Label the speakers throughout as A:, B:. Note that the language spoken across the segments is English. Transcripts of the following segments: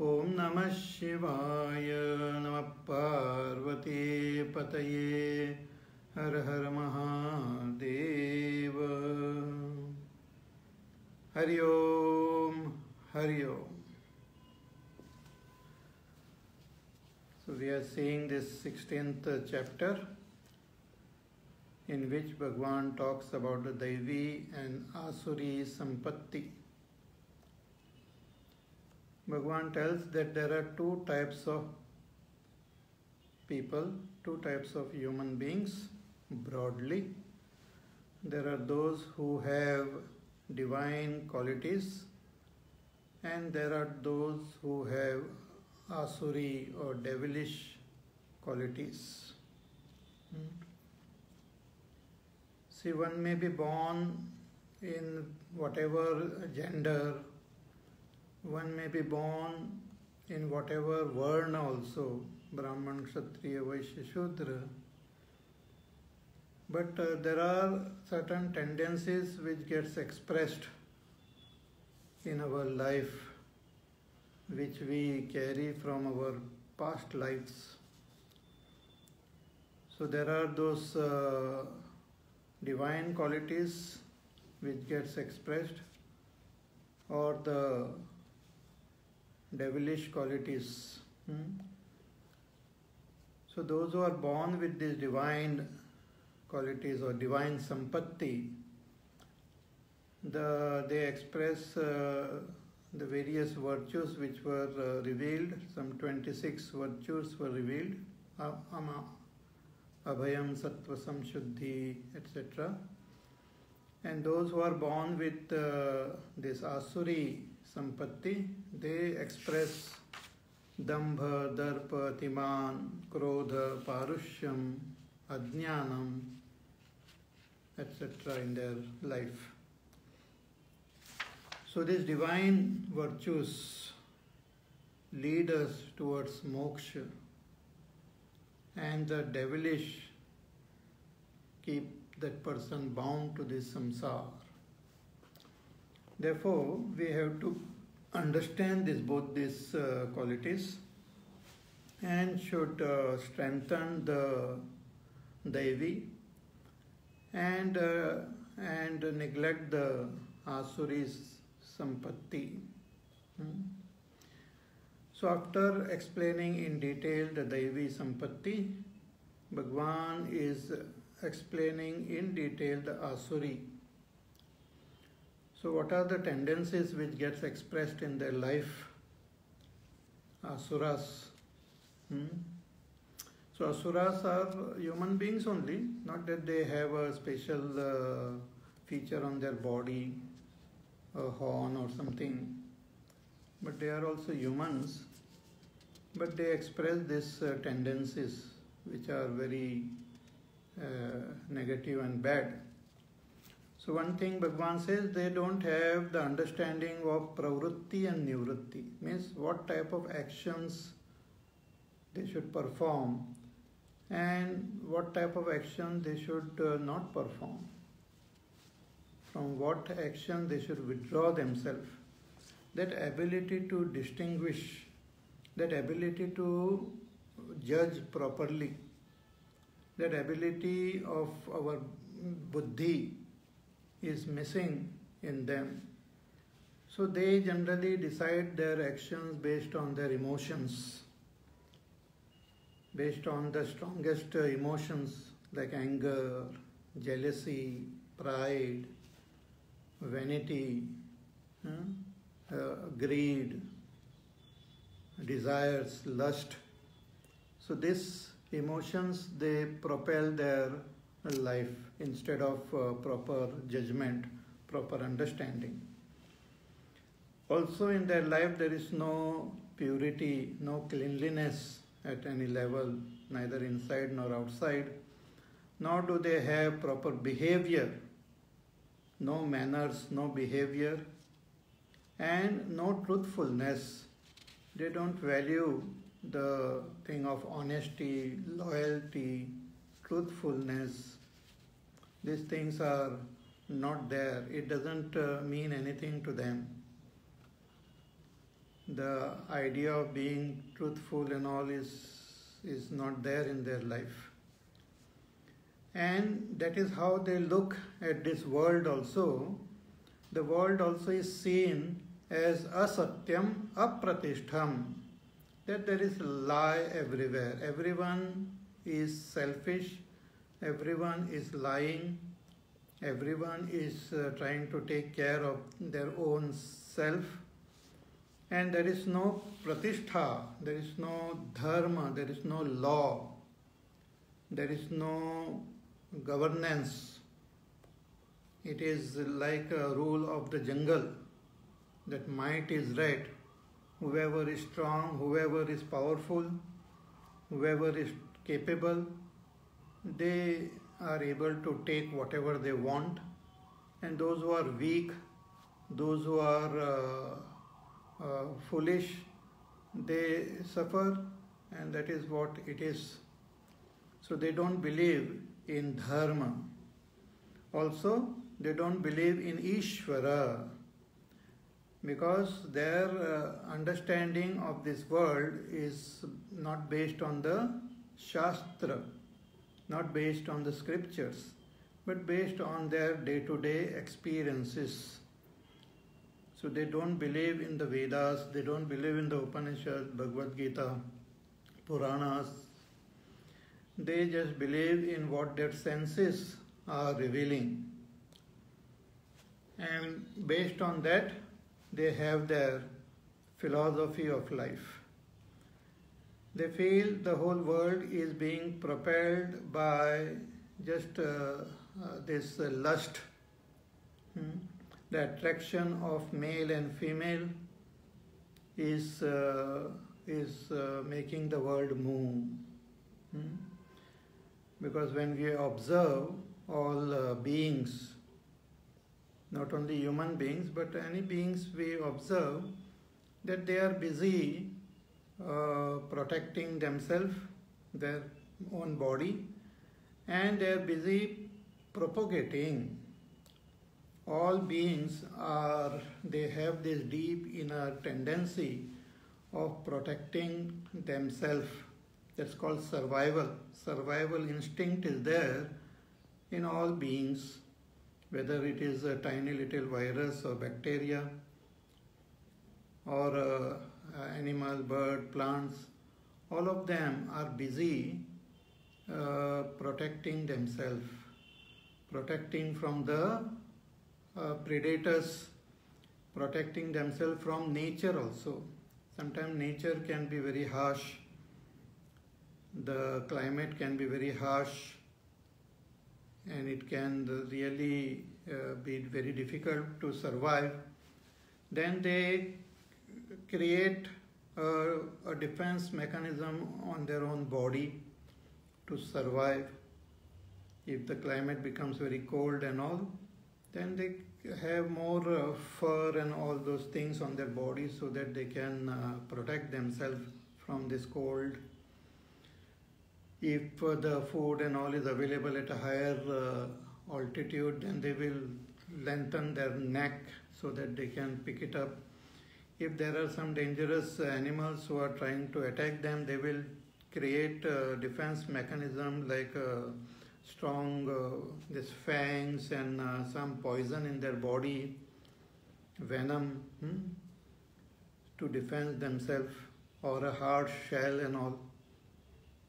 A: Om Namah Shivaya. Namah Parvati Pataye. Har Har Mahadeva. Hari Om. Hari Om. So we are seeing this 16th chapter, in which Bhagavan talks about the Daivi and Asuri Sampatti. Bhagavan tells that there are two types of people, two types of human beings broadly. There are those who have divine qualities, and there are those who have Asuri or devilish qualities. See, one may be born in whatever gender, one may be born in whatever varna also, Brahman, Kshatriya, Vaishya, Shudra. But there are certain tendencies which gets expressed in our life, which we carry from our past lives. So there are those divine qualities which gets expressed, or the devilish qualities. So those who are born with these divine qualities or divine sampatti, they express the various virtues which were revealed. Some 26 virtues were revealed. Abhayam, Sattva, Samshuddhi, etc. And those who are born with this Asuri Sampatti, they express Dambha, Darpa, Timan, Krodha, Parushyam, Ajnanam, etc. in their life. So these divine virtues lead us towards moksha, and the devilish keep that person bound to this samsara. Therefore, we have to understand both these qualities, and should strengthen the Daivi and neglect the Asuri's Sampatti. So after explaining in detail the Daivi Sampatti, Bhagavan is explaining in detail the Asuri. So what are the tendencies which gets expressed in their life? Asuras. So Asuras are human beings only, not that they have a special feature on their body, a horn or something, but they are also humans, but they express these tendencies which are very negative and bad. So one thing Bhagavan says, they don't have the understanding of pravrutti and nivrutti, means what type of actions they should perform and what type of action they should not perform, from what action they should withdraw themselves. That ability to distinguish, that ability to judge properly, that ability of our buddhi is missing in them. So they generally decide their actions based on their emotions, based on the strongest emotions like anger, jealousy, pride, vanity, greed, desires, lust. So these emotions, they propel their life instead of proper judgment, proper understanding. Also in their life there is no purity, no cleanliness at any level, neither inside nor outside, nor do they have proper behavior, no manners, no behavior, and no truthfulness. They don't value the thing of honesty, loyalty, truthfulness. These things are not there. It doesn't mean anything to them. the idea of being truthful and all is not there in their life. And that is how they look at this world also. The world also is seen as asatyam apratishtham, that there is lie everywhere. Everyone is selfish, everyone is lying, everyone is trying to take care of their own self, and there is no pratishtha, there is no dharma, there is no law, there is no governance. It is like a rule of the jungle, that might is right. Whoever is strong, whoever is powerful, whoever is capable, they are able to take whatever they want, and those who are weak, those who are foolish, they suffer, and that is what it is. So they don't believe in dharma. Also, they don't believe in Ishvara, because their understanding of this world is not based on the Shastra, not based on the scriptures, but based on their day-to-day experiences. So they don't believe in the Vedas, they don't believe in the Upanishads, Bhagavad Gita, Puranas. They just believe in what their senses are revealing. And based on that, they have their philosophy of life. They feel the whole world is being propelled by just this lust. The attraction of male and female is making the world move. Because when we observe all beings, not only human beings, but any beings, we observe that they are busy protecting themselves, their own body, and they are busy propagating. All beings they have this deep inner tendency of protecting themselves. That's called survival. Survival instinct is there in all beings, whether it is a tiny little virus or bacteria, or animal, bird, plants. All of them are busy protecting themselves, protecting from the predators, protecting themselves from nature also. Sometimes nature can be very harsh. The climate can be very harsh, and it can really be very difficult to survive. Then they create a defense mechanism on their own body to survive. If the climate becomes very cold and all, then they have more fur and all those things on their body so that they can protect themselves from this cold. If the food and all is available at a higher altitude, then they will lengthen their neck so that they can pick it up. If there are some dangerous animals who are trying to attack them, they will create a defense mechanism like strong this fangs and some poison in their body, venom, to defend themselves, or a hard shell and all,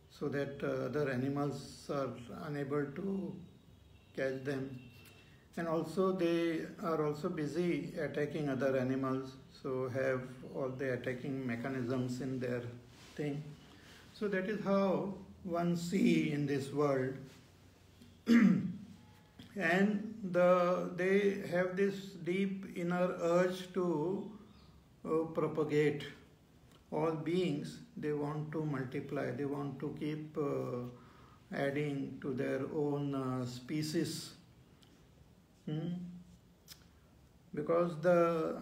A: so that other animals are unable to catch them. And also they are also busy attacking other animals, so have all the attacking mechanisms in their thing. So that is how one see in this world. And they have this deep inner urge to propagate. All beings, they want to multiply, they want to keep adding to their own species. Because the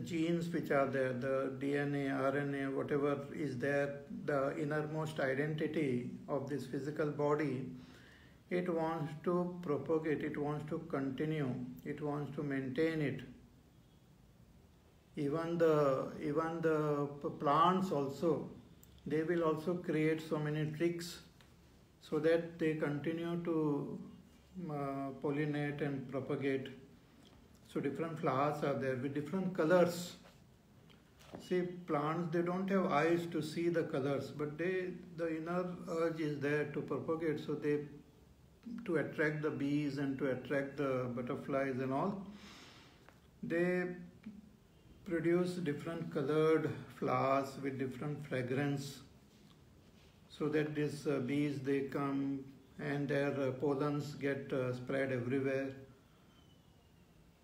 A: genes which are there, the DNA, RNA, whatever is there, the innermost identity of this physical body, it wants to propagate, it wants to continue, it wants to maintain it. Even the plants also, they will also create so many tricks so that they continue to pollinate and propagate. So different flowers are there with different colors. See, plants, they don't have eyes to see the colors, but the inner urge is there to propagate, so they, to attract the bees and to attract the butterflies and all, they produce different colored flowers with different fragrance, so that these bees, they come and their pollens get spread everywhere,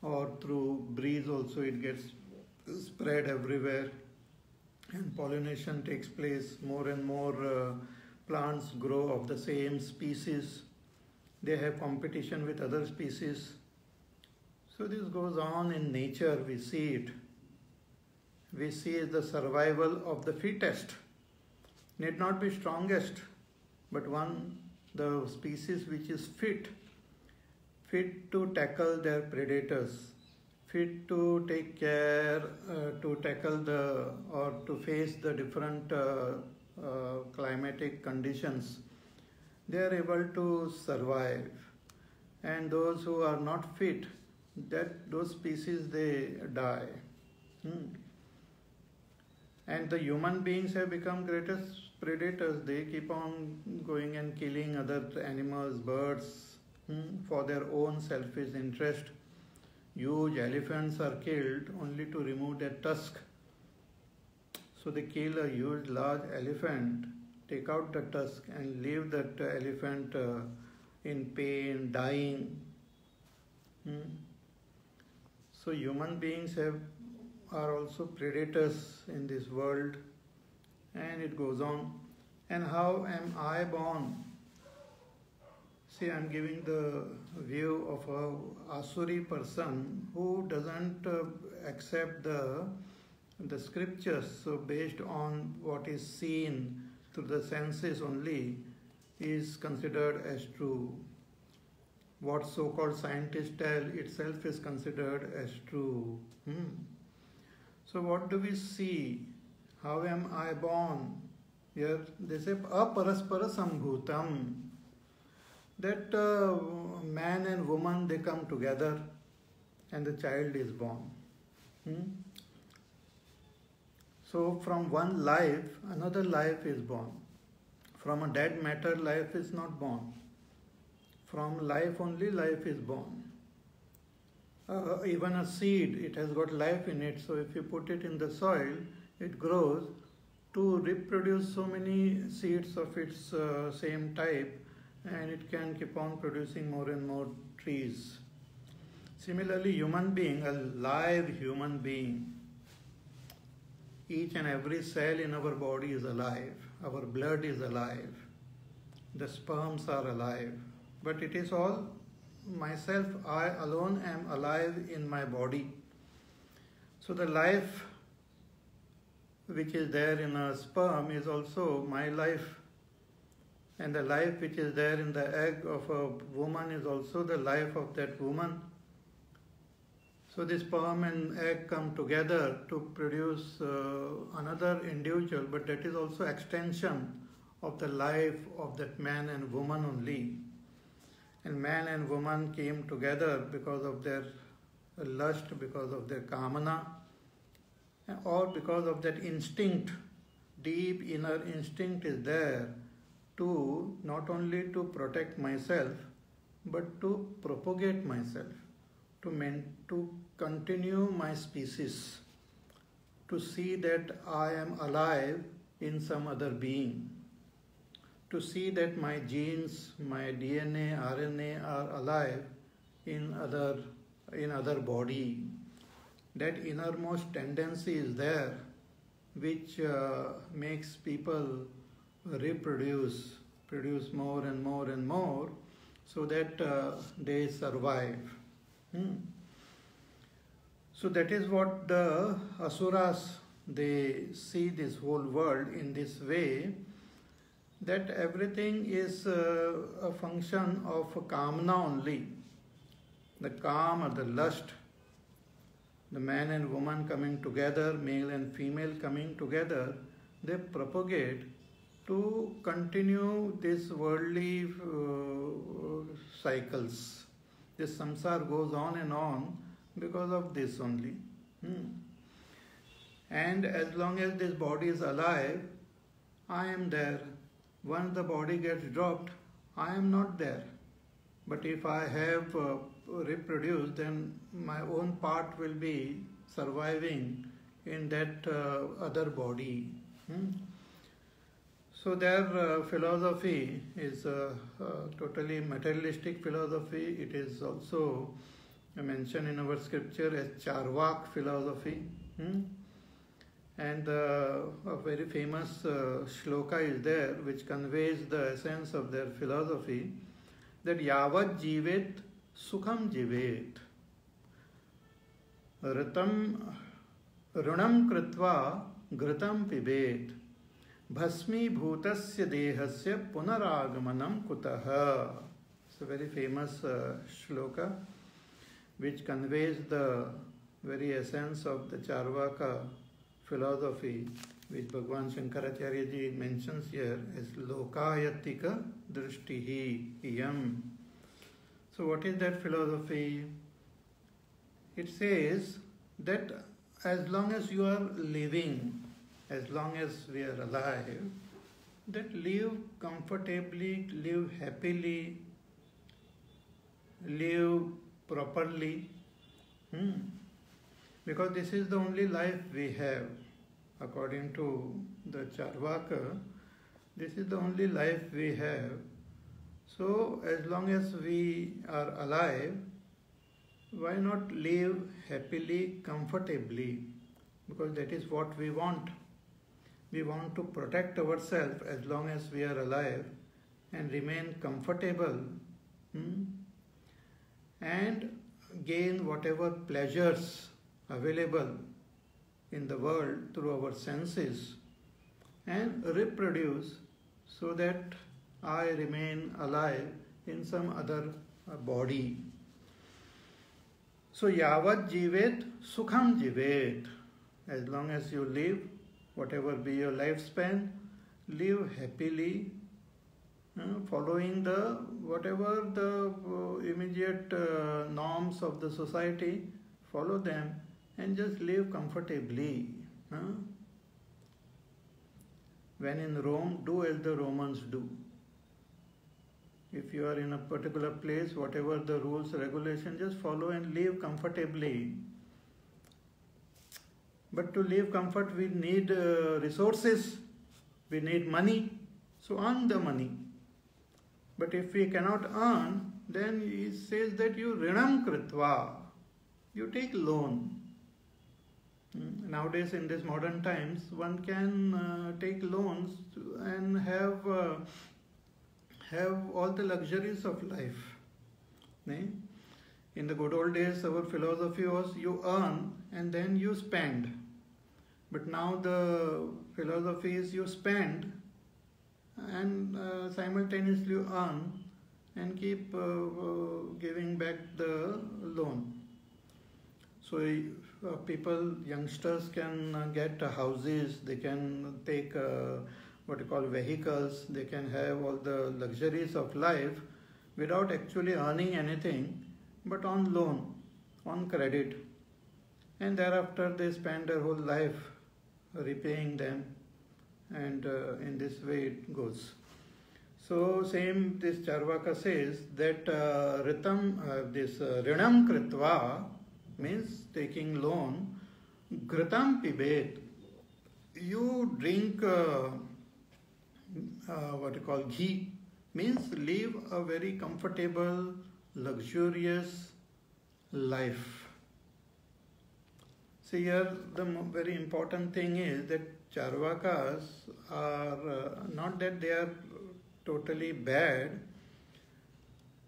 A: or through breeze also it gets spread everywhere, and pollination takes place. More and more plants grow of the same species. They have competition with other species. So this goes on in nature, we see it. We see the survival of the fittest. Need not be strongest, but the species which is fit to tackle their predators, fit to take care, to tackle or to face the different climatic conditions. They are able to survive. And those who are not fit, those species, they die. And the human beings have become greatest predators. They keep on going and killing other animals, birds, for their own selfish interest. Huge elephants are killed only to remove their tusk. So they kill a huge, large elephant, take out the tusk and leave that elephant in pain, dying. So human beings are also predators in this world, and it goes on. And how am I born? See, I am giving the view of a Asuri person who doesn't accept the scriptures. So based on what is seen through the senses only is considered as true. What so-called scientists tell itself is considered as true. So what do we see? How am I born? Here they say aparaspara sambhutam. That man and woman, they come together and the child is born. So from one life, another life is born. From a dead matter, life is not born. From life only, life is born. Even a seed, it has got life in it. So if you put it in the soil, it grows to reproduce so many seeds of its same type, and it can keep on producing more and more trees. Similarly, human being, a live human being, each and every cell in our body is alive. Our blood is alive. The sperms are alive. But it is all myself, I alone am alive in my body. So the life which is there in a sperm is also my life. And the life which is there in the egg of a woman is also the life of that woman. So this sperm and egg come together to produce another individual, but that is also extension of the life of that man and woman only. And man and woman came together because of their lust, because of their kamana, or because of that instinct. Deep inner instinct is there to not only to protect myself, but to propagate myself, to continue my species, to see that I am alive in some other being, to see that my genes, my DNA, RNA are alive in other body. That innermost tendency is there, which makes people reproduce, produce more and more and more, so that they survive. So that is what the Asuras, they see this whole world in this way, that everything is a function of kamana only. The kam or the lust. the man and woman coming together, male and female coming together, they propagate to continue these worldly cycles. This samsara goes on and on because of this only. And as long as this body is alive, I am there. Once the body gets dropped, I am not there. But if I have reproduced, then my own part will be surviving in that other body. So their philosophy is totally materialistic philosophy. It is also mentioned in our scripture as Charvak philosophy. And a very famous shloka is there which conveys the essence of their philosophy, that yavat jivet sukham jivet ritam runam kritva ghritam pibet bhasmi bhutasya dehasya punaragamanam kutaha. It's a very famous shloka which conveys the very essence of the Charvaka philosophy, which Bhagwan Shankaracharya ji mentions here as Lokayatika Drishtihi Iyam. So what is that philosophy? It says that as long as you are living, as long as we are alive, that live comfortably, live happily, live properly. Because this is the only life we have. According to the Charvaka, this is the only life we have. So as long as we are alive, why not live happily, comfortably? Because that is what we want. We want to protect ourselves as long as we are alive and remain comfortable and gain whatever pleasures available in the world through our senses and reproduce so that I remain alive in some other body. So yavat jivet sukham jivet. As long as you live, whatever be your lifespan, live happily, following the whatever the immediate norms of the society, follow them and just live comfortably. When in Rome, do as the Romans do. If you are in a particular place, whatever the rules, regulations, just follow and live comfortably. But to live comfort, we need resources, we need money, so earn the money. But if we cannot earn, then he says that you rinam kritva, you take loan. Nowadays, in these modern times, one can take loans and have all the luxuries of life. In the good old days, our philosophy was you earn and then you spend. But now the philosophy is you spend and simultaneously you earn and keep giving back the loan. So people, youngsters can get houses, they can take what you call vehicles, they can have all the luxuries of life without actually earning anything, but on loan, on credit. And thereafter they spend their whole life repaying them, and in this way it goes. So same this Charvaka says that rinam kritva means taking loan, ghritam pibet, you drink what you call ghee, means live a very comfortable, luxurious life. See here, the very important thing is that Charvakas are not that they are totally bad.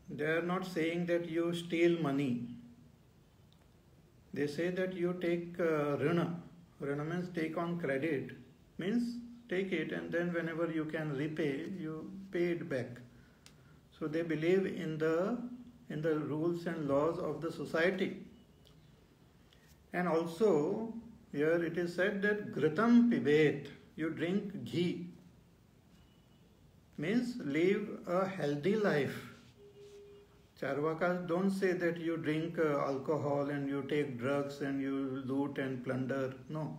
A: They are not saying that you steal money. They say that you take rina. Rina means take on credit. Means take it and then whenever you can repay, you pay it back. So they believe in the rules and laws of the society. And also, here it is said that Ghritam pibet, you drink ghee, means live a healthy life. Charvakas don't say that you drink alcohol and you take drugs and you loot and plunder. No.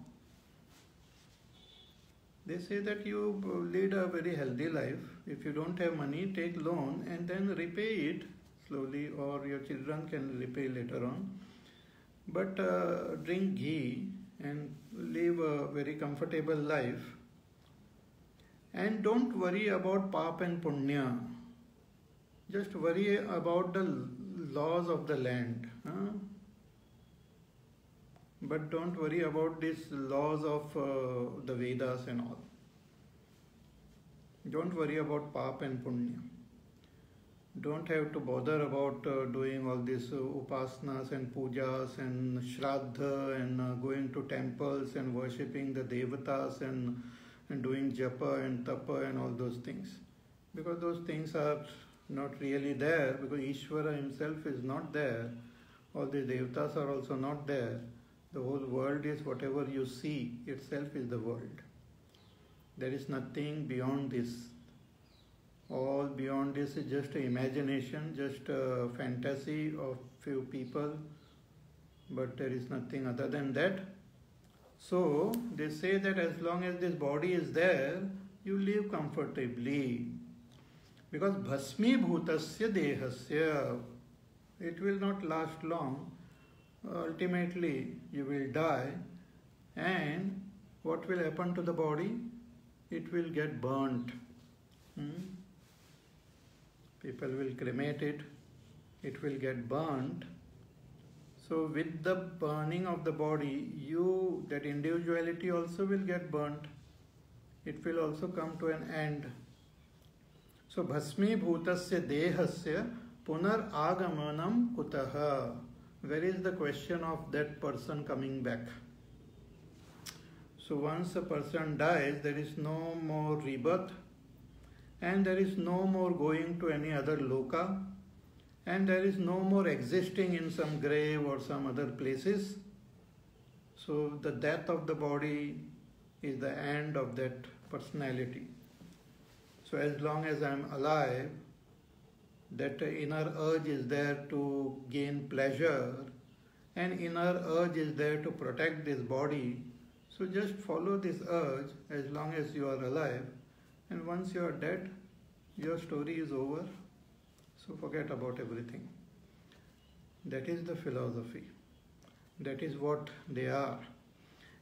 A: They say that you lead a very healthy life. If you don't have money, take loan and then repay it slowly, or your children can repay later on. But drink ghee and live a very comfortable life. And don't worry about pap and punya. Just worry about the laws of the land. But don't worry about these laws of the Vedas and all. Don't worry about pap and punya. Don't have to bother about doing all these upasanas and pujas and shraddha and going to temples and worshipping the devatas and doing japa and tapa and all those things. Because those things are not really there, because Ishvara himself is not there. All the devatas are also not there. The whole world is whatever you see itself is the world. There is nothing beyond this. All beyond this is just an imagination, just a fantasy of few people, but there is nothing other than that. So they say that as long as this body is there, you live comfortably. Because bhasmi bhutasya dehasya, it will not last long. Ultimately, you will die, and what will happen to the body? It will get burnt. People will cremate it. It will get burnt. So with the burning of the body, that individuality also will get burnt. It will also come to an end. So bhasmi bhutasya dehasya punar agamanam kutaha. Where is the question of that person coming back? So once a person dies, there is no more rebirth, and there is no more going to any other loka, and there is no more existing in some grave or some other places. So the death of the body is the end of that personality. So as long as I am alive, that inner urge is there to gain pleasure, and inner urge is there to protect this body. So just follow this urge as long as you are alive, and once you are dead, your story is over. So forget about everything. That is the philosophy. That is what they are.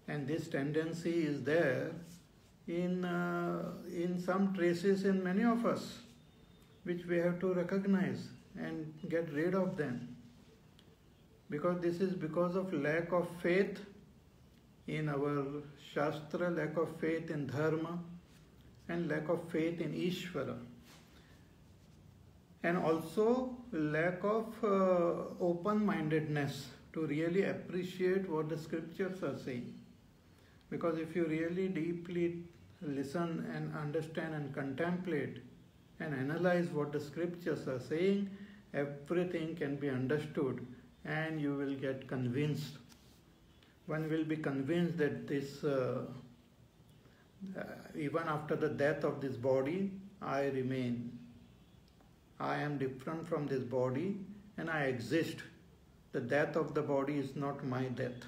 A: And this tendency is there in some traces in many of us, which we have to recognize and get rid of them. Because this is because of lack of faith in our Shastra, lack of faith in Dharma, and lack of faith in Ishvara. And also lack of open-mindedness to really appreciate what the scriptures are saying. Because if you really deeply listen and understand and contemplate and analyze what the scriptures are saying, everything can be understood and you will get convinced. One will be convinced that this, even after the death of this body, I remain. I am different from this body and I exist. The death of the body is not my death.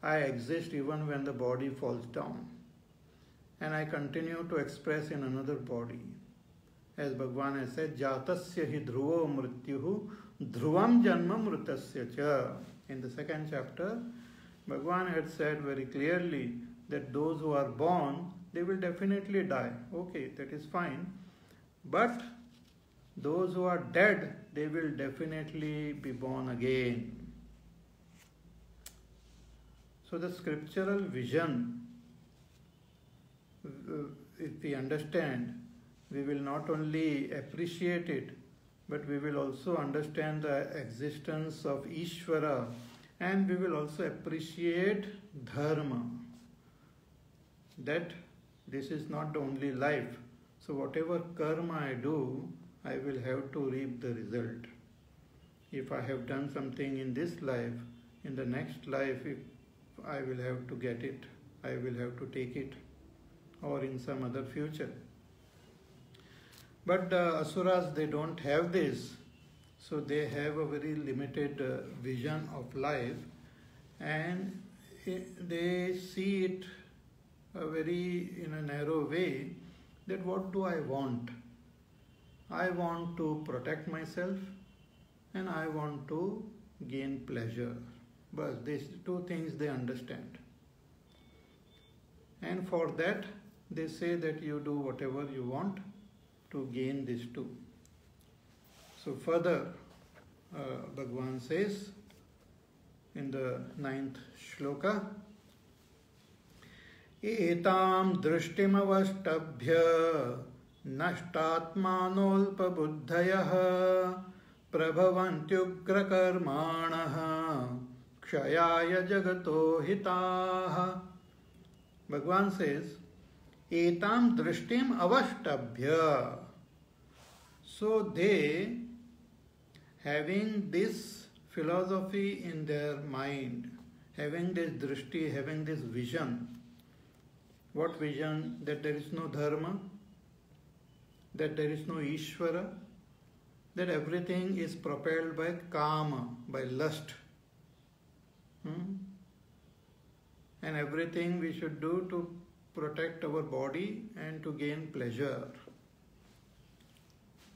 A: I exist even when the body falls down. And I continue to express in another body. As Bhagavan has said, Jatasya hi dhruvo mrityuhu dhruvam janma mritasya cha. In the second chapter, Bhagavan had said very clearly that those who are born, they will definitely die. Okay, that is fine. But those who are dead, they will definitely be born again. So the scriptural vision, if we understand, we will not only appreciate it, but we will also understand the existence of Ishvara, and we will also appreciate Dharma, that this is not the only life. So whatever karma I do, I will have to reap the result. If I have done something in this life, in the next life, if I will have to get it, I will have to take it, or in some other future. But the asuras, they don't have this, so they have a very limited vision of life, and they see it in a narrow way, that what do I want? I want to protect myself and I want to gain pleasure. But these two things they understand. And for that, they say that you do whatever you want to gain these two. So further, Bhagavan says in the 9th shloka, Etam drishtimavashtabhya nashtatmanolpabuddhayah prabhavantyugrakarmanaha kshayaya jagato hitaha. Bhagavan says, Etam drishtim avashtabhya. So they, having this philosophy in their mind, having this drishti, having this vision. What vision? That there is no dharma, that there is no Ishvara, that everything is propelled by kama, by lust. And everything we should do to protect our body and to gain pleasure.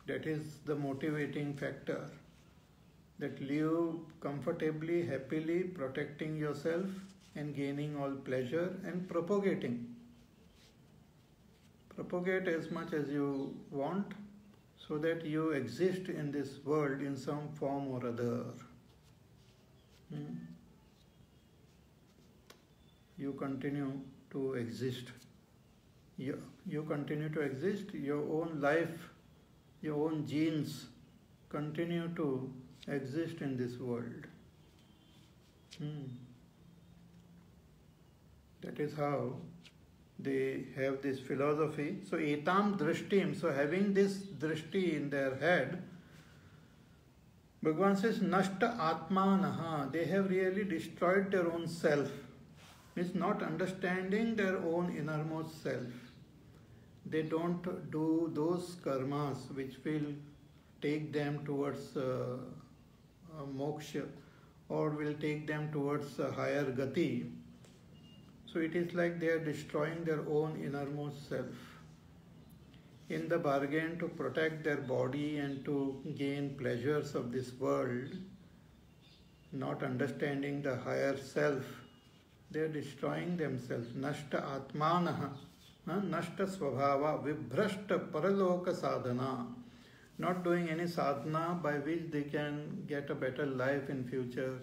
A: That is the motivating factor. That live comfortably, happily, protecting yourself and gaining all pleasure and propagating. Propagate as much as you want so that you exist in this world in some form or other. You continue to exist. You continue to exist, your own life, your own genes continue to exist in this world. That is how they have this philosophy. So etam drishtim, so having this drishti in their head, Bhagavan says nashta atmanaha, they have really destroyed their own self. Means not understanding their own innermost self. They don't do those karmas which will take them towards moksha or will take them towards a higher gati. So it is like they are destroying their own innermost self. In the bargain, to protect their body and to gain pleasures of this world, not understanding the higher self, they are destroying themselves. Nashta atmanaha, nashta svabhava, vibhrashta paraloka sadhana. Not doing any sadhana by which they can get a better life in future,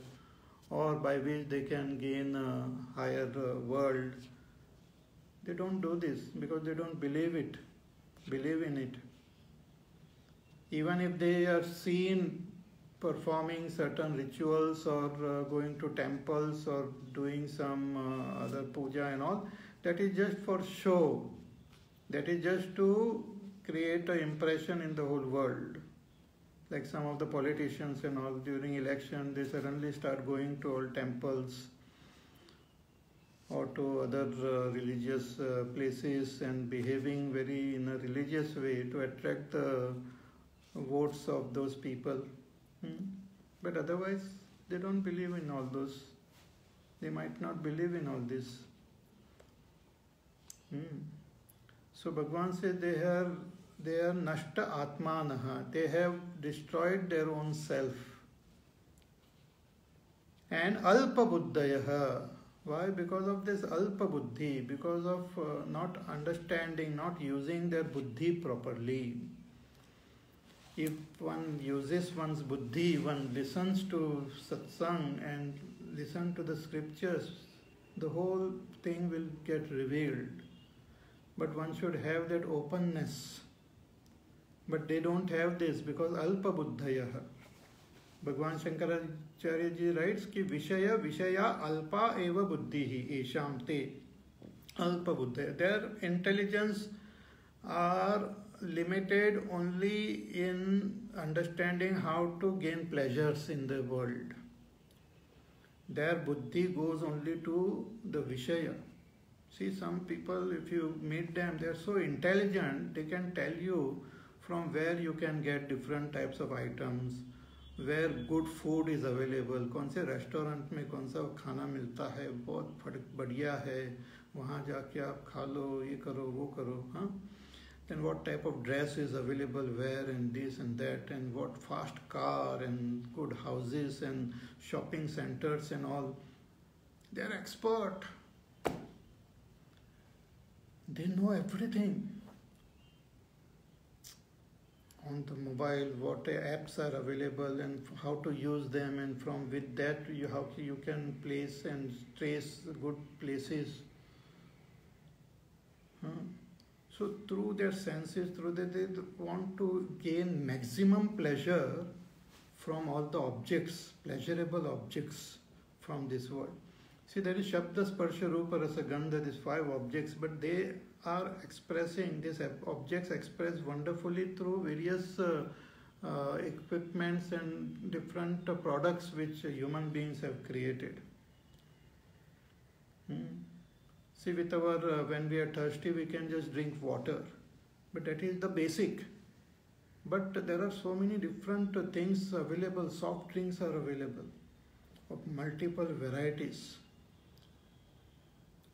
A: or by which they can gain a higher world. They don't do this because they don't believe in it. Even if they are seen performing certain rituals or going to temples or doing some other puja and all, that is just for show. That is just to create an impression in the whole world. Like some of the politicians and all, during election, they suddenly start going to all temples or to other religious places and behaving very in a religious way to attract the votes of those people. But otherwise, they don't believe in all those. They might not believe in all this. So Bhagavan says they are nashta atmanaha. They have destroyed their own self. And alpa buddhayaha. Why? Because of this alpa buddhi. Because of not understanding, not using their buddhi properly. If one uses one's buddhi, one listens to satsang and listen to the scriptures, the whole thing will get revealed. But one should have that openness. But they don't have this because alpa buddhayaha. Bhagavan Shankaracharya ji writes ki vishaya alpa eva buddhihi esham te alpa buddhaya. Their intelligence are limited only in understanding how to gain pleasures in the world. Their buddhi goes only to the Vishaya. See, some people, if you meet them, they are so intelligent, they can tell you from where you can get different types of items, where good food is available, कौन से restaurant में कौन सा खाना मिलता है, बहुत बढ़िया है, वहाँ जाके आप खा लो, ये करो, वो करो, हाँ? Then what type of dress is available where, and this and that, and what fast car and good houses and shopping centers and all. They are expert. They know everything. On the mobile, what apps are available and how to use them, and from with that how you can place and trace good places. So through their senses, they want to gain maximum pleasure from all the objects, pleasurable objects from this world. See, there is Shabda, Sparsha, Rupa, Rasa, Gandha, these 5 objects, but they are expressing, these objects express wonderfully through various equipments and different products which human beings have created. See, with our, when we are thirsty, we can just drink water, but that is the basic. But there are so many different things available, soft drinks are available of multiple varieties.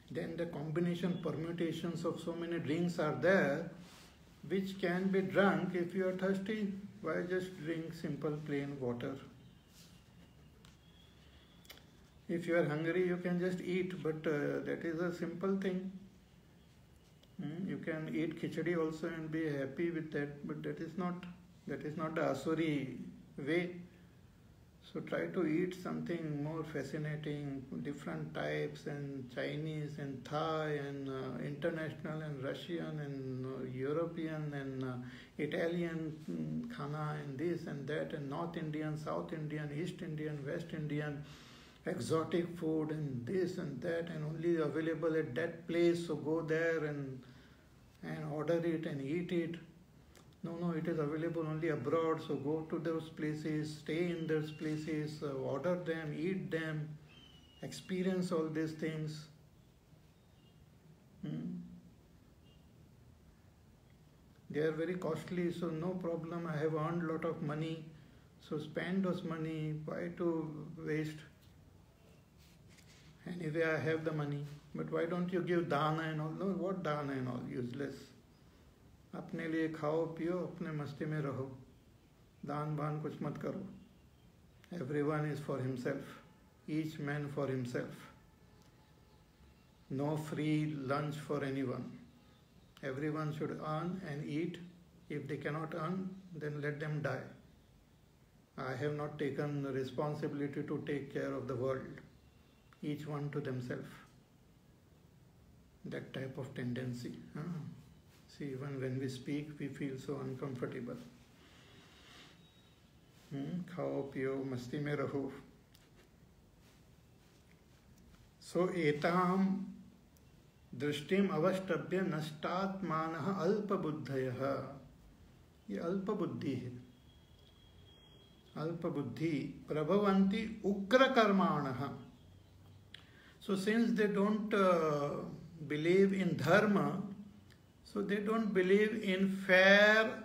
A: Then the combination permutations of so many drinks are there, which can be drunk. If you are thirsty, why just drink simple plain water? If you are hungry, you can just eat, but that is a simple thing. You can eat khichdi also and be happy with that, but that is not the Asuri way. So try to eat something more fascinating, different types, and Chinese and Thai and international and Russian and European and Italian khana and this and that, and North Indian, South Indian, East Indian, West Indian, exotic food and this and that, and only available at that place, so go there and order it and eat it. No, it is available only abroad, so go to those places, stay in those places, order them, eat them, experience all these things. They are very costly, so no problem, I have earned a lot of money, so spend those money, why to waste? Anyway, I have the money, but why don't you give dana and all? No, what dana and all? Useless. अपने लिए खाओ पियो, अपने मस्ती में रहो, दान बान कुछ मत करो. Everyone is for himself, each man for himself. No free lunch for anyone. Everyone should earn and eat. If they cannot earn, then let them die. I have not taken the responsibility to take care of the world. Each one to themselves. That type of tendency. See, even when we speak, we feel so uncomfortable. Khao piyo, masti mein raho. So, etam drishtim avashtabhya nashtatmanah alpa buddhayah. ये अल्प बुद्धि है. अल्प बुद्धि प्रभवन्ति उग्र कर्माणः. So since they don't believe in dharma, so they don't believe in fair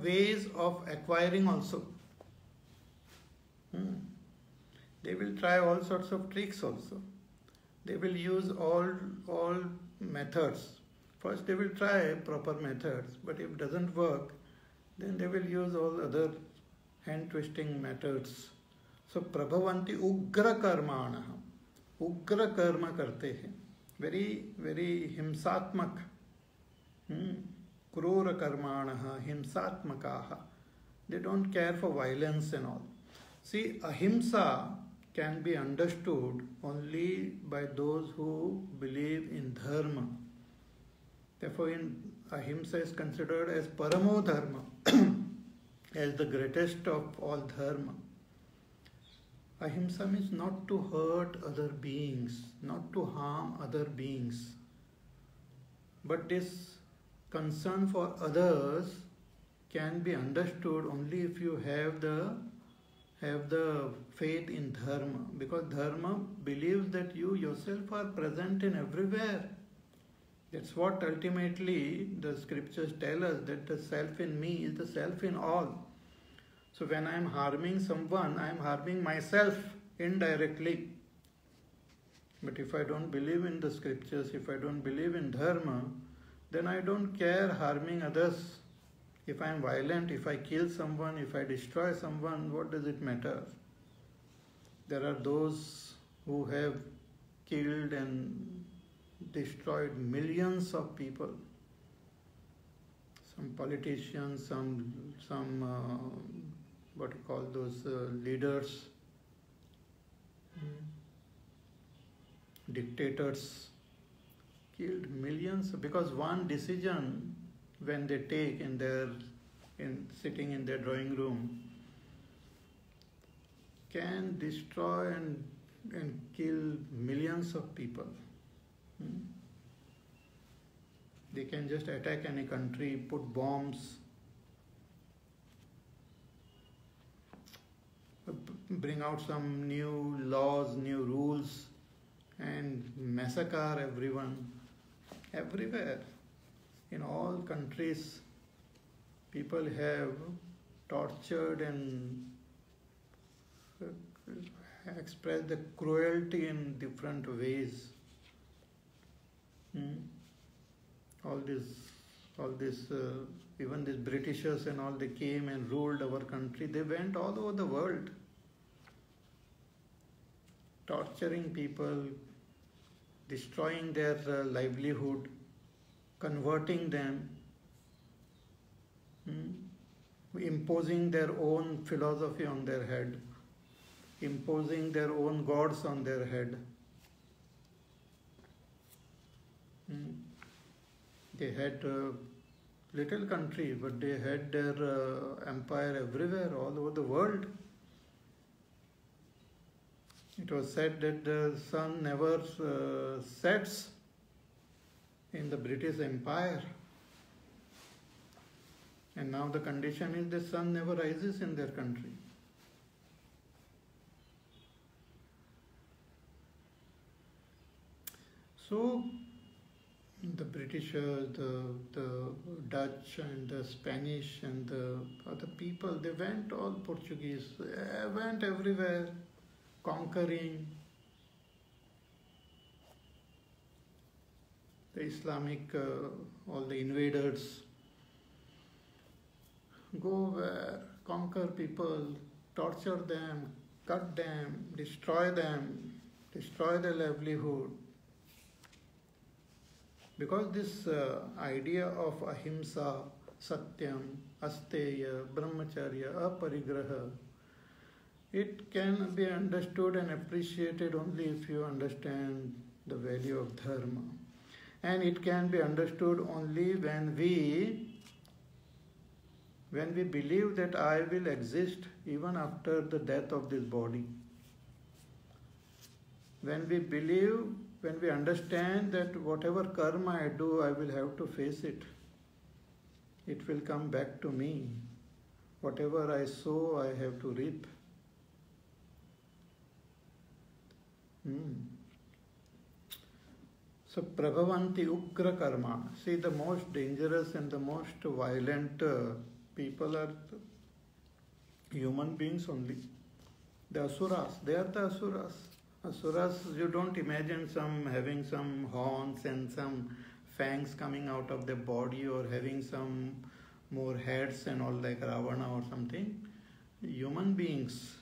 A: ways of acquiring also. They will try all sorts of tricks also. They will use all methods. First they will try proper methods, but if it doesn't work, then they will use all other hand twisting methods. So prabhavanti ugra karmana. Ugra karma karte hai. Very, very himsatmak. Krura karmanaha, himsatmakaha. They don't care for violence and all. See, ahimsa can be understood only by those who believe in dharma. Therefore, ahimsa is considered as paramo dharma, as the greatest of all dharma. Ahimsa means not to hurt other beings, not to harm other beings. But this concern for others can be understood only if you have the have the faith in dharma, because dharma believes that you yourself are present in everywhere. That's what ultimately the scriptures tell us, that the self in me is the self in all. So when I am harming someone, I am harming myself indirectly. But if I don't believe in the scriptures, if I don't believe in dharma, then I don't care harming others. If I am violent, if I kill someone, if I destroy someone, what does it matter? There are those who have killed and destroyed millions of people. Some politicians, some what you call those leaders, dictators, killed millions because one decision when they take sitting in their drawing room can destroy and kill millions of people. They can just attack any country, put bombs, bring out some new laws, new rules, and massacre everyone. Everywhere, in all countries, people have tortured and expressed the cruelty in different ways. All this, even these Britishers and all, they came and ruled our country. They went all over the world, torturing people, destroying their livelihood, converting them, imposing their own philosophy on their head, imposing their own gods on their head. They had a little country, but they had their empire everywhere, all over the world. It was said that the sun never sets in the British Empire. And now the condition is the sun never rises in their country. So the Britishers, the Dutch and the Spanish and the other people, they went, all Portuguese, went everywhere, conquering. The Islamic, all the invaders, go where, conquer people, torture them, cut them, destroy their livelihood. Because this idea of ahimsa, satyam, asteya, brahmacharya, aparigraha, it can be understood and appreciated only if you understand the value of dharma. And it can be understood only when we believe that I will exist even after the death of this body. When we understand that whatever karma I do, I will have to face it. It will come back to me. Whatever I sow, I have to reap. So, prabhavanti ugra karma. See, the most dangerous and the most violent people are human beings only. The asuras, they are the asuras. Asuras, you don't imagine having some horns and some fangs coming out of their body, or having some more heads and all like Ravana or something. Human beings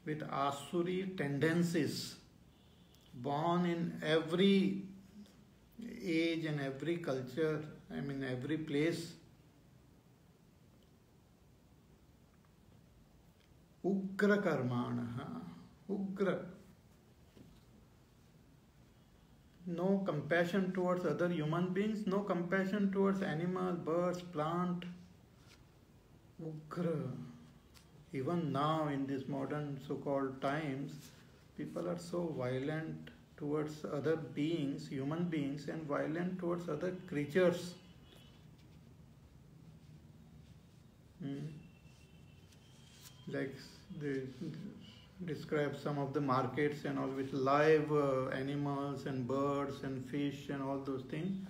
A: with asuri tendencies, born in every age and every culture, every place. Ugra karmanaha, ugra. No compassion towards other human beings, no compassion towards animals, birds, plant. Ugra. Even now in these modern so-called times, people are so violent towards other beings, human beings, and violent towards other creatures. Like they describe some of the markets and all with live animals and birds and fish and all those things,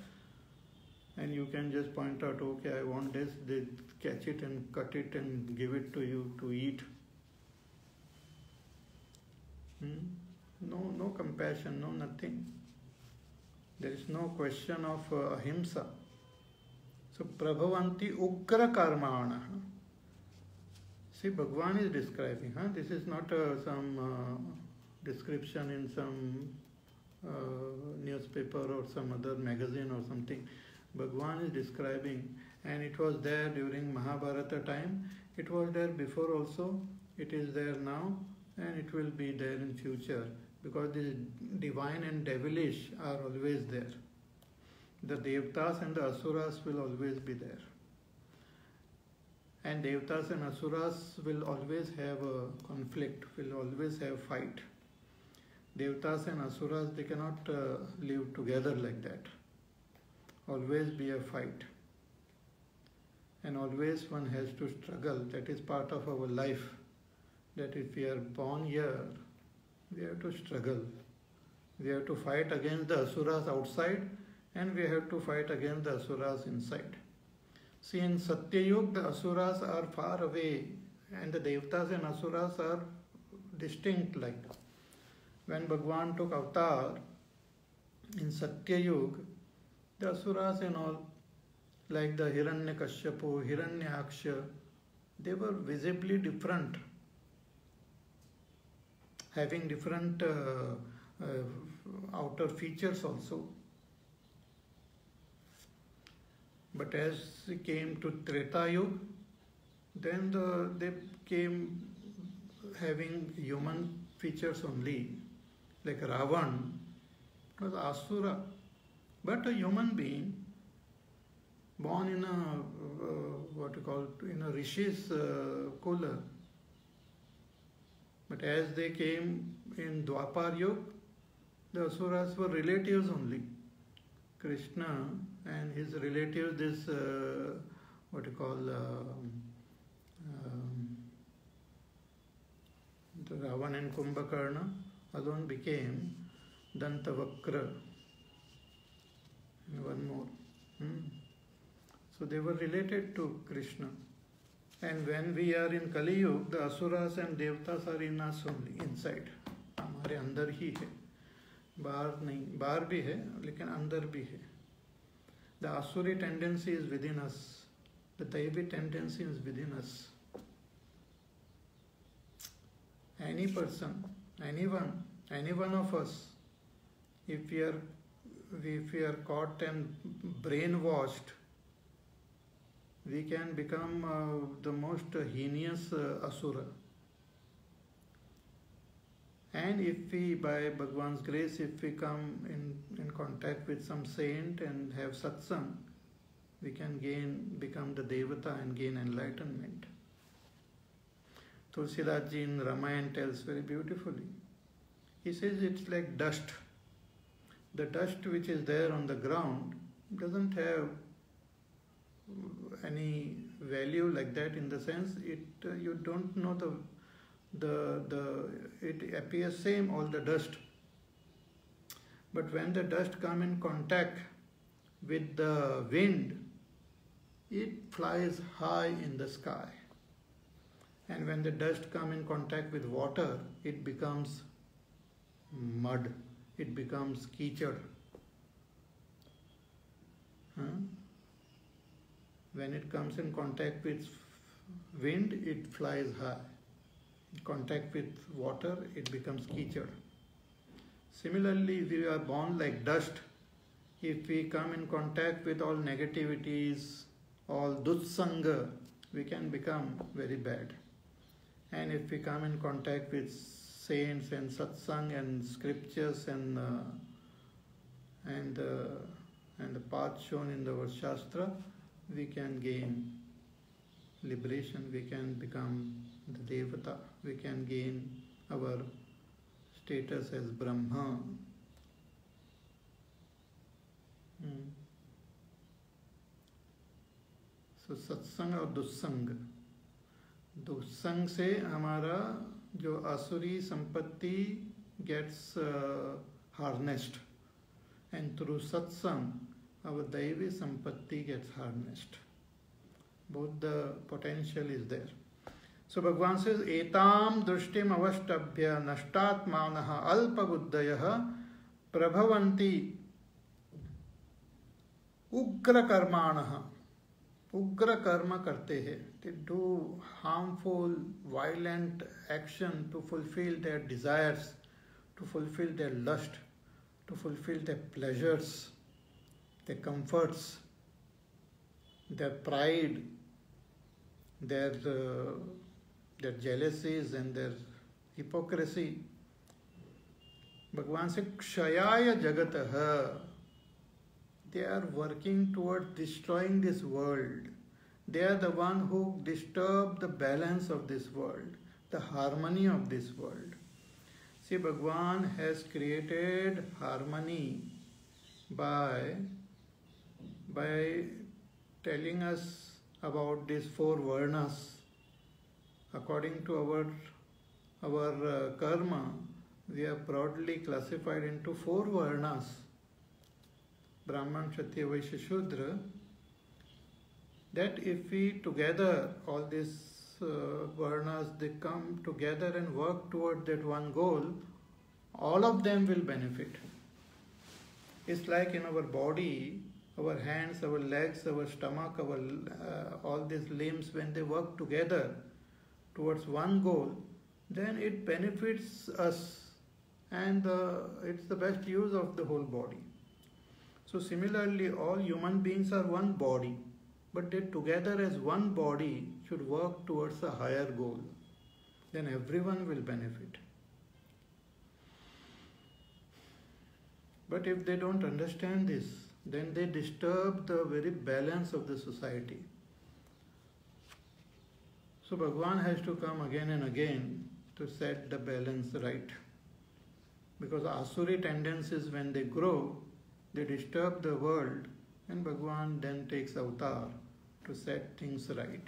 A: and you can just point out, okay, I want this, they catch it and cut it and give it to you to eat. No compassion, no nothing. There is no question of ahimsa. So prabhavanti ugra karmana. See, Bhagwan is describing. This is not some description in some newspaper or some other magazine or something. Bhagwan is describing, and it was there during Mahabharata time. It was there before also. It is there now, and it will be there in future, because the divine and devilish are always there. The Devtas and the Asuras will always be there. And Devtas and Asuras will always have a conflict, will always have fight. Devtas and Asuras, they cannot live together like that. Always be a fight. And always one has to struggle. That is part of our life. That if we are born here, we have to struggle. We have to fight against the Asuras outside, and we have to fight against the Asuras inside. See, in Satyayug, the Asuras are far away, and the Devtas and Asuras are distinct. Like when Bhagwan took avatar in Satyayug, the Asuras and all, like the Hiranyakashipu, Hiranyaksha, they were visibly different, having different outer features also. But as he came to Treta Yuga, then they came having human features only. Like Ravan was Asura, but a human being born in a Rishi's kula. But as they came in Dwapar Yuga, the Asuras were relatives only. Krishna and his relatives, this the Ravan and Kumbhakarna alone became Dantavakra and one more. So they were related to Krishna. And when we are in Kali Yuga, the Asuras and Devtas are in us only, inside. हमारे अंदर ही है, बाहर नहीं, बाहर भी है लेकिन अंदर भी है. The Asuri tendency is within us. The Daivi tendency is within us. Any person, anyone, any one of us, if we are caught and brainwashed, we can become the most heinous Asura. And if we, by Bhagwan's grace, if we come in contact with some saint and have satsang, we can become the Devata and gain enlightenment. Tulsidas ji in Ramayana tells very beautifully. He says it's like dust. The dust which is there on the ground doesn't have any value like that, in the sense you don't know it appears same, all the dust. But when the dust come in contact with the wind, it flies high in the sky. And when the dust come in contact with water, it becomes mud, it becomes kichad. When it comes in contact with wind, it flies high. In contact with water, it becomes kichad. Similarly, we are born like dust. If we come in contact with all negativities, all dutsanga, we can become very bad. And if we come in contact with saints and satsang and scriptures and the path shown in our Shastra, we can gain liberation, we can become the Devata, we can gain our status as Brahma. So satsang or dussang, दुस्संग से हमारा जो आसुरी संपत्ति gets harnessed, and through satsang our daivi sampatti gets harnessed. Both the potential is there. So Bhagavan says, etam drushtim avashtabhya nashtatmanaha alpabuddhayaha prabhavanti ugra karmanaha. Ugra karma karte hai. They do harmful, violent action to fulfill their desires, to fulfill their lust, to fulfill their pleasures, their comforts, their pride, their jealousies and their hypocrisy. Bhagavan said, Kshayaya Jagataha. They are working towards destroying this world. They are the one who disturb the balance of this world, the harmony of this world. See, Bhagavan has created harmony by telling us about these four varnas. According to our karma, we are broadly classified into four varnas: Brahman, Kshatriya, Vaishya, Shudra. That if we together, all these varnas, they come together and work toward that one goal, all of them will benefit. It's like in our body, our hands, our legs, our stomach, all these limbs, when they work together towards one goal, then it benefits us, and it's the best use of the whole body. So similarly, all human beings are one body, but they together as one body should work towards a higher goal. Then everyone will benefit. But if they don't understand this, then they disturb the very balance of the society. So Bhagavan has to come again and again to set the balance right. Because Asuri tendencies, when they grow, they disturb the world, and Bhagavan then takes avatar to set things right.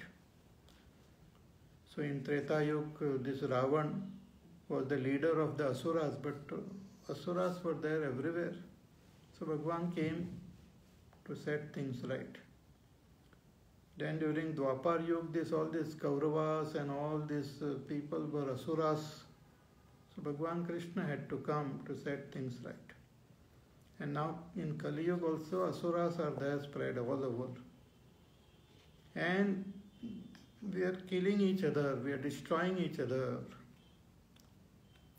A: So in Treta Yuga, this Ravan was the leader of the Asuras, but Asuras were there everywhere. So Bhagavan came to set things right. Then during Dwapar Yuga, all these Kauravas and all these people were Asuras. So Bhagavan Krishna had to come to set things right. And now in Kali Yuga also, Asuras are there spread all over. And we are killing each other, we are destroying each other.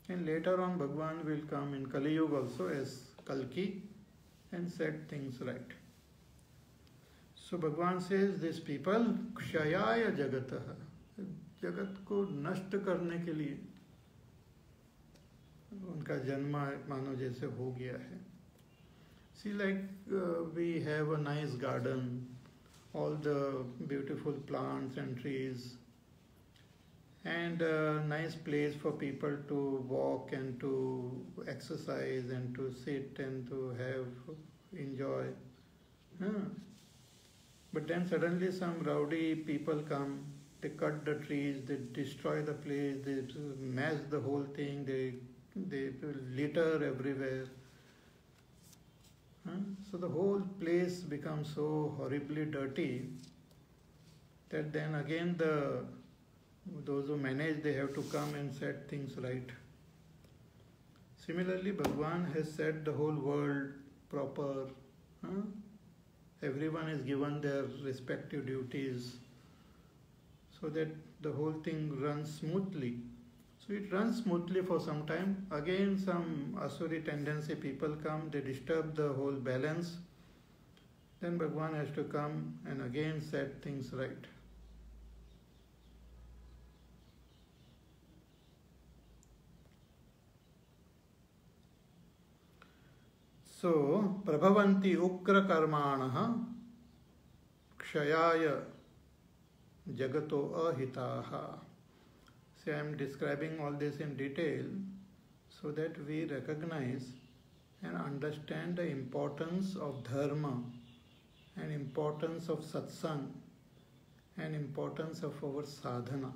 A: And later on, Bhagavan will come in Kali Yuga also as Kalki and set things right. So Bhagavan says, these people, Kshayaya Jagataha, Jagat ko नष्ट करने के लिए उनका जन्म मानो जैसे हो गया है. See, like we have a nice garden, all the beautiful plants and trees, and a nice place for people to walk and to exercise and to sit and to enjoy. But then suddenly some rowdy people come, they cut the trees, they destroy the place, they mash the whole thing, they litter everywhere. So the whole place becomes so horribly dirty that then again those who manage, they have to come and set things right. Similarly, Bhagavan has set the whole world proper. Everyone is given their respective duties so that the whole thing runs smoothly. So it runs smoothly for some time. Again, some Asuri tendency people come, they disturb the whole balance. Then Bhagavan has to come and again set things right. So, Prabhavanti Ukra Karmanaha Kshayaya Jagato Ahitaha. See, I am describing all this in detail so that we recognize and understand the importance of dharma and importance of satsang and importance of our sadhana.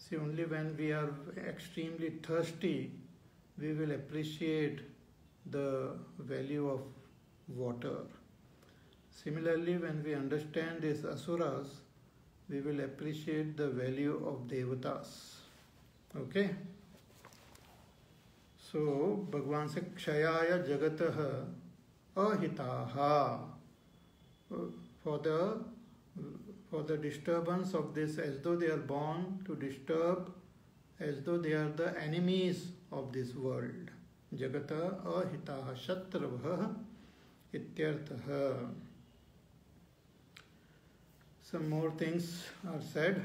A: See, only when we are extremely thirsty, we will appreciate the value of water. Similarly, when we understand these asuras, we will appreciate the value of devatas. Okay? So, Bhagavan says, Kshayaya Jagatah Ahitaha. For the disturbance of this, as though they are born to disturb, as though they are the enemies of this world. Jagata ahitaha shatravah ityartha. Some more things are said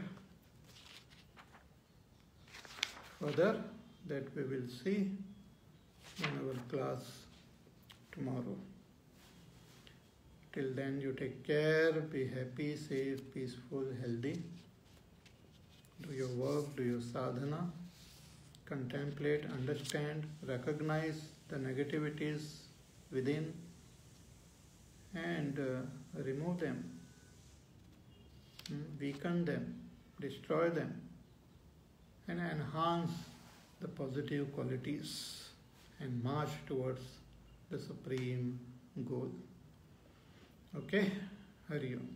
A: further that we will see in our class tomorrow. Till then, you take care, be happy, safe, peaceful, healthy. Do your work, do your sadhana. Contemplate, understand, recognize the negativities within and remove them, weaken them, destroy them, and enhance the positive qualities and march towards the supreme goal. Okay, Hari Om.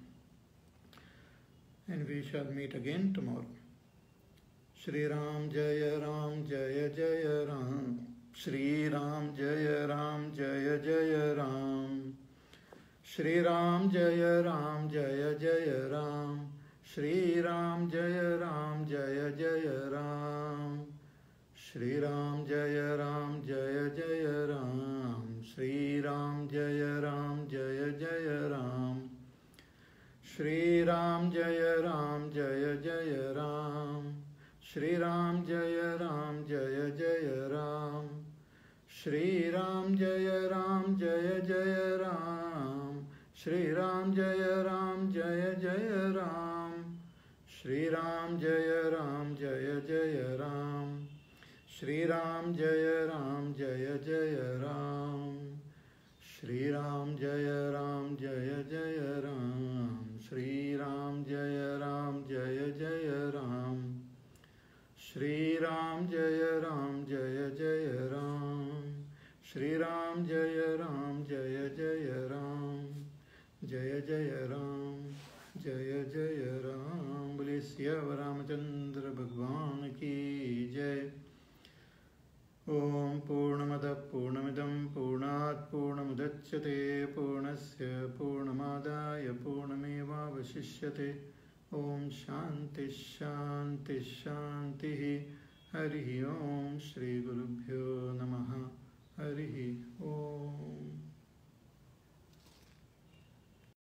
A: And we shall meet again tomorrow. Shri Ram Jaya Ram Jaya Jaya Ram. Shri Ram Jaya Ram Jaya Jaya Ram. Shri Ram Jaya Ram Jaya Jaya Ram. Shri Ram Jaya Ram Jaya Jaya Ram. Shri Ram Jaya Ram Jaya Jaya Ram. Shri Ram Jaya Ram Jaya Jaya Ram. Shri Ram Jaya Ram Jaya Jaya Ram. Shri Ram Jaya Ram Jaya Jaya Ram. Shri Ram Jaya Ram Jaya Jaya Ram. Shri Ram Jaya Ram Jaya Jaya Ram. Shri Ram Jaya Ram Jaya Jaya Ram. Shri Ram Jaya Ram Jaya Jaya Ram. Shri Ram Jaya Ram Jaya Jaya Ram. Shri Ram Jaya Ram Jaya Jaya Ram. Shri Ram Jaya Ram Jaya Jaya Ram. Shri Ram Jaya Ram Jaya Jaya Ram. Jaya Jaya Ram. Jaya Jaya Ram. Bole Siyavar Ramachandra Bhagwan ki Jai. Om Purnamada Purnamidam Purnat Purnamudachyate Purnasya Purnamadaya Purnameva Vashishyate. Om Shanti Shanti Shanti. Hari Om Shri Gurubhyo Namaha. Hari Om.